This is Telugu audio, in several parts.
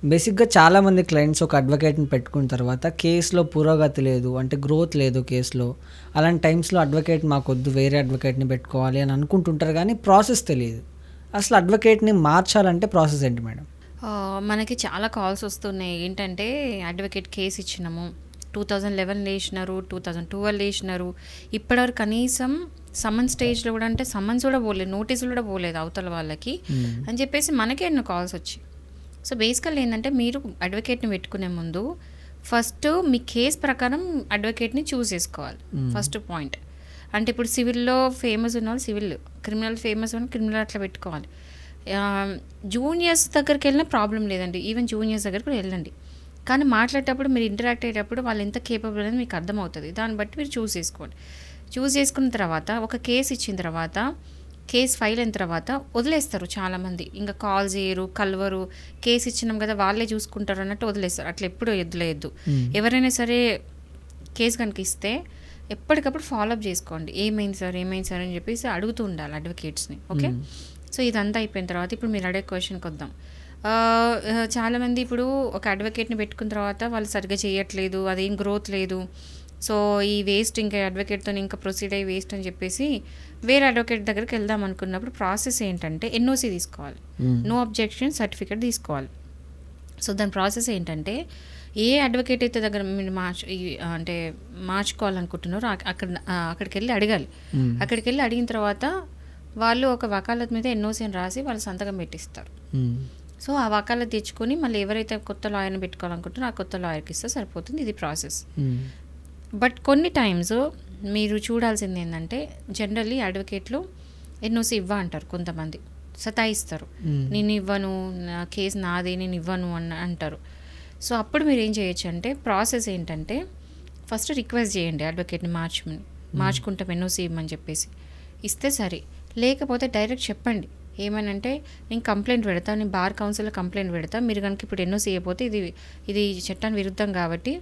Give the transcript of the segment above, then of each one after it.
బేసిక్‌గా చాలామంది క్లయింట్స్ ఒక అడ్వకేట్‌ని పెట్టుకున్న తర్వాత కేస్‌లో పురోగతి లేదు. అంటే గ్రోత్ లేదు కేస్‌లో. అలాంటి టైమ్స్‌లో అడ్వకేట్ మాకొద్దు వేరే అడ్వకేట్‌ని పెట్టుకోవాలి అని అనుకుంటుంటారు గానీ ప్రాసెస్ తెలీదు. అసలు అడ్వకేట్‌ని మార్చాలంటే ప్రాసెస్ ఏంటి మేడం? మనకి చాలా కాల్స్ వస్తున్నాయి. ఏంటంటే అడ్వకేట్ కేస్ ఇచ్చినాము. 2011లో ఏసినారు, 2012లో ఏసినారు. ఇప్పటివరకు కనీసం సమ్మన్ స్టేజ్‌లో కూడా అంటే సమ్మన్స్ కూడా పోలేదు, నోటీసులు కూడా పోలేదు అవతల వాళ్ళకి అని చెప్పేసి మనకే ఎన్నో కాల్స్ వచ్చాయి. సో బేసికల్లీ ఏంటంటే మీరు అడ్వకేట్‌ని పెట్టుకునే ముందు ఫస్ట్ మీ కేస్ ప్రకారం అడ్వకేట్‌ని చూస్ చేసుకోవాలి. First point. అంటే ఇప్పుడు సివిల్‌లో ఫేమస్ ఉన్నవాళ్ళు సివిల్, క్రిమినల్ ఫేమస్ ఉన్న క్రిమినల్ అట్లా పెట్టుకోవాలి. జూనియర్స్ దగ్గరికి వెళ్ళినా ప్రాబ్లం లేదండి. ఈవెన్ జూనియర్స్ దగ్గరికి కూడా వెళ్ళండి. కానీ మాట్లాడేటప్పుడు మీరు ఇంటరాక్ట్ అయ్యేటప్పుడు వాళ్ళు ఎంత కేపబుల్ అనేది మీకు అర్థమవుతుంది. దాన్ని బట్టి మీరు చూస్ చేసుకోండి. చూస్ చేసుకున్న తర్వాత ఒక కేసు ఇచ్చిన తర్వాత కేసు ఫైల్ అయిన తర్వాత వదిలేస్తారు చాలామంది. ఇంకా కాల్ చేయరు, కలవరు, కేసు ఇచ్చినాం కదా వాళ్ళే చూసుకుంటారు అన్నట్టు వదిలేస్తారు. అట్లా ఎప్పుడు వదిలేయద్దు. ఎవరైనా సరే కేసు కనుక ఇస్తే ఎప్పటికప్పుడు ఫాలోఅప్ చేసుకోండి. ఏమైంది సార్ అని చెప్పేసి అడుగుతూ ఉండాలి అడ్వకేట్స్ని. ఓకే, సో ఇదంతా అయిపోయిన తర్వాత ఇప్పుడు మీరు అడిగే క్వశ్చన్కి వద్దాం. చాలామంది ఇప్పుడు ఒక అడ్వకేట్ని పెట్టుకున్న తర్వాత వాళ్ళు సరిగ్గా చేయట్లేదు, అదేం గ్రోత్ లేదు, సో ఈ వేస్ట్ ఇంకా అడ్వకేట్తో ఇంకా ప్రొసీడ్ అయ్యి వేస్ట్ అని చెప్పేసి వేరే అడ్వకేట్ దగ్గరికి వెళ్దాం అనుకున్నప్పుడు ప్రాసెస్ ఏంటంటే ఎన్ఓసి తీసుకోవాలి, నో అబ్జెక్షన్ సర్టిఫికేట్ తీసుకోవాలి. సో దాని ప్రాసెస్ ఏంటంటే ఏ అడ్వకేట్ అయితే దగ్గర మీరు అంటే మార్చుకోవాలనుకుంటున్నారో అక్కడికి వెళ్ళి అడగాలి. అక్కడికి వెళ్ళి అడిగిన తర్వాత వాళ్ళు ఒక వకాలత్ మీద ఎన్ఓసి అని రాసి వాళ్ళు సంతకం పెట్టిస్తారు. సో ఆ వకాలత్ తెచ్చుకొని మళ్ళీ ఎవరైతే కొత్త లాయర్ని పెట్టుకోవాలనుకుంటున్నారో ఆ కొత్త లాయర్కి ఇస్తే సరిపోతుంది. ఇది ప్రాసెస్. బట్ కొన్ని టైమ్స్ మీరు చూడాల్సింది ఏంటంటే జనరల్లీ అడ్వకేట్లు ఎన్ఓసి అంటారు, కొంతమంది సతాయిస్తారు. నేను ఇవ్వను, నా కేసు నాదే, నేను ఇవ్వను అంటారు. సో అప్పుడు మీరు ఏం చేయొచ్చు అంటే ప్రాసెస్ ఏంటంటే ఫస్ట్ రిక్వెస్ట్ చేయండి అడ్వకేట్ని మార్చుకుంటాం ఎన్ఓసి ఇవ్వమని చెప్పేసి. ఇస్తే సరే, లేకపోతే డైరెక్ట్ చెప్పండి. ఏమనంటే నేను కంప్లైంట్ పెడతా, నేను బార్ కౌన్సిల్లో కంప్లైంట్ పెడతా, మీరు కనుక ఇప్పుడు ఎన్ఓసి అయిపోతే ఇది చట్టానికి విరుద్ధం కాబట్టి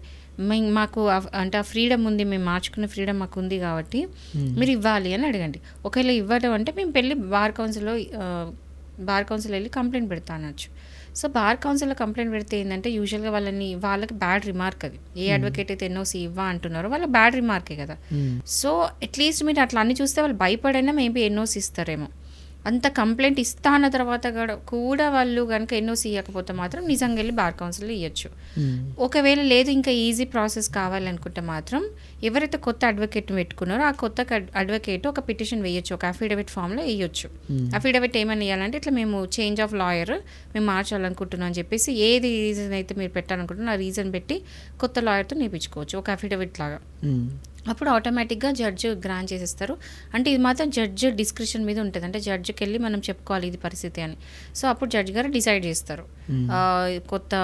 మాకు అంటే ఆ ఫ్రీడమ్ ఉంది, మేము మార్చుకునే ఫ్రీడమ్ మాకు ఉంది కాబట్టి మీరు ఇవ్వాలి అని అడగండి. ఒకవేళ ఇవ్వడం అంటే మేము వెళ్ళి బార్ కౌన్సిల్ వెళ్ళి కంప్లైంట్ పెడతా అనొచ్చు. సో బార్ కౌన్సిల్లో కంప్లైంట్ పెడితే ఏంటంటే యూజువల్గా వాళ్ళకి బ్యాడ్ రిమార్క్ అది. ఏ అడ్వకేట్ అయితే ఎన్ఓసి అంటున్నారో వాళ్ళ బ్యాడ్ రిమార్కే కదా. సో అట్లీస్ట్ మీరు అట్లా అన్ని చూస్తే వాళ్ళు భయపడైనా మేబీ ఎన్ఓసి ఇస్తారేమో. అంత కంప్లైంట్ ఇస్తా అన్న తర్వాత కూడా వాళ్ళు కనుక ఎన్ఓసి ఇవ్వకపోతే మాత్రం నిజంగా వెళ్ళి బార్ కౌన్సిల్లో ఇవ్వచ్చు. ఒకవేళ లేదు ఇంకా ఈజీ ప్రాసెస్ కావాలనుకుంటే మాత్రం ఎవరైతే కొత్త అడ్వకేట్ని పెట్టుకున్నారో ఆ కొత్త అడ్వకేట్ ఒక పిటిషన్ వేయొచ్చు, ఒక అఫిడవిట్ ఫామ్లో వేయొచ్చు. అఫిడవిట్ ఏమని వేయాలంటే ఇట్లా మేము చేంజ్ ఆఫ్ లాయర్ మేము మార్చాలనుకుంటున్నాం అని చెప్పేసి ఏది రీజన్ అయితే మీరు పెట్టాలనుకుంటున్నా ఆ రీజన్ పెట్టి కొత్త లాయర్తో నేర్పించుకోవచ్చు ఒక అఫిడవిట్ లాగా. అప్పుడు ఆటోమేటిక్గా జడ్జి గ్రాంట్ చేసేస్తారు. అంటే ఇది మాత్రం జడ్జి డిస్క్రిప్షన్ మీద ఉంటుంది. అంటే జడ్జికి వెళ్ళి మనం చెప్పుకోవాలి ఇది పరిస్థితి అని. సో అప్పుడు జడ్జి గారు డిసైడ్ చేస్తారు కొత్త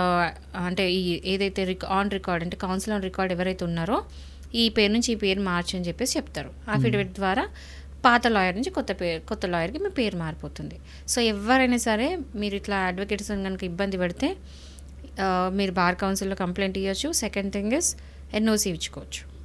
అంటే ఏదైతే ఆన్ రికార్డ్ అంటే కౌన్సిల్ ఆన్ రికార్డ్ ఎవరైతే ఉన్నారో ఈ పేరు నుంచి ఈ పేరు మార్చు అని చెప్పేసి చెప్తారు. అఫిడవిట్ ద్వారా పాత లాయర్ నుంచి కొత్త లాయర్కి మీ పేరు మారిపోతుంది. సో ఎవరైనా సరే మీరు ఇట్లా అడ్వకేట్స్ కనుక ఇబ్బంది పడితే మీరు బార్ కౌన్సిల్లో కంప్లైంట్ ఇవ్వచ్చు. సెకండ్ థింగ్ ఇస్ ఎన్ఓసి ఇచ్చుకోవచ్చు.